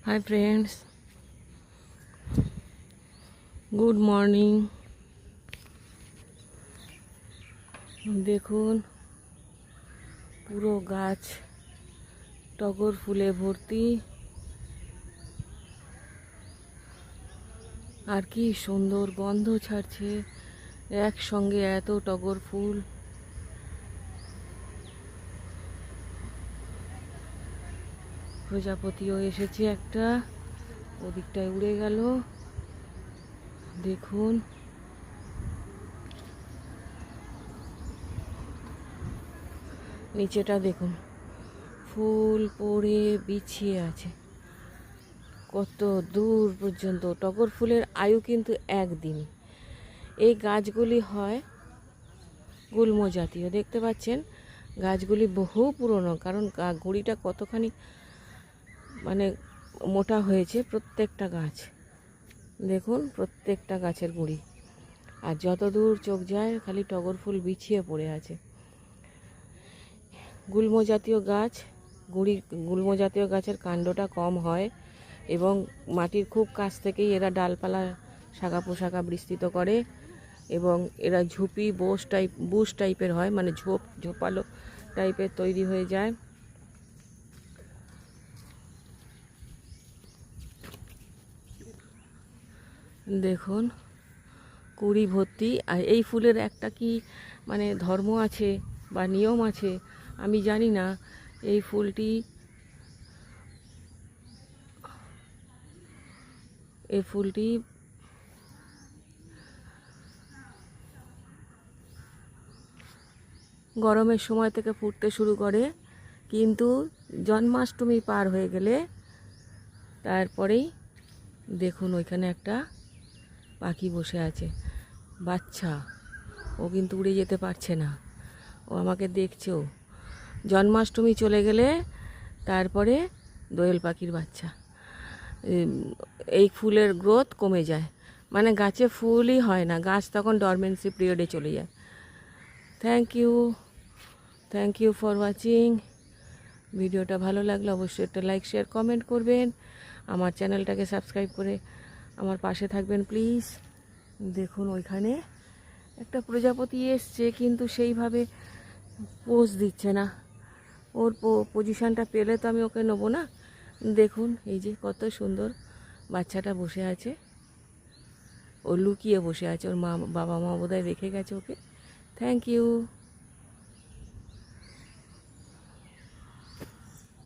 Hi friends, good morning. দেখুন পুরো গাছ টগর ফুলে ভর্তি। আর কি সুন্দর গন্ধ ছাড়ছে একসঙ্গে এত টগর ফুল। প্রজাপতিও এসেছে একটা, ওদিকটায় উড়ে গেল। দেখুন নিচেটা দেখুন, ফুল পড়ে বিছিয়ে আছে কত দূর পর্যন্ত। টগর ফুলের আয়ু কিন্তু একদিন। এই গাছগুলি হয় গুল্ম জাতীয়, দেখতে পাচ্ছেন গাছগুলি বহু পুরনো, কারণ গুঁড়িটা কতখানি মানে মোটা হয়েছে প্রত্যেকটা গাছ। দেখুন প্রত্যেকটা গাছের গুঁড়ি, আর যত দূর চোখ যায় খালি টগর ফুল বিছিয়ে পড়ে আছে। গুল্ম জাতীয় গাছ, গুল্ম জাতীয় গাছের কাণ্ডটা কম হয় এবং মাটির খুব কাছ থেকেই এরা ডালপালা শাখা পোশাখা বিস্তৃত করে এবং এরা ঝুপি বুশ টাইপের হয়, মানে ঝোপালো টাইপের তৈরি হয়ে যায়। দেখুন কুড়ি ভর্তি। আর এই ফুলের একটা কি মানে ধর্ম আছে বা নিয়ম আছে আমি জানি না। এই ফুলটি গরমের সময় থেকে ফুটতে শুরু করে, কিন্তু জন্মাষ্টমী পার হয়ে গেলে তারপরেই দেখুন ওইখানে একটা পাখি বসে আছে, বাচ্চা। ও কিন্তু উড়ে যেতে পারছে না, ও আমাকে দেখছেও। জন্মাষ্টমী চলে গেলে তারপরে দোয়েল পাখির বাচ্চা। এই ফুলের গ্রোথ কমে যায়, মানে গাছে ফুলই হয় না, গাছ তখন ডরমেন্সি পিরিয়ডে চলে যায়। Thank you for watching. ভিডিওটা ভালো লাগলে অবশ্যই একটা লাইক শেয়ার কমেন্ট করবেন, আমার চ্যানেলটাকে সাবস্ক্রাইব করে আমার পাশে থাকবেন প্লিজ। দেখুন ওইখানে একটা প্রজাপতি এসছে, কিন্তু সেইভাবে পোজ দিচ্ছে না। ওর পজিশানটা পেলে তো আমি ওকে নেবো না। দেখুন এই যে কত সুন্দর বাচ্চাটা বসে আছে, ও লুকিয়ে বসে আছে, ওর বাবা মা বোধহয় রেখে গেছে ওকে। Thank you.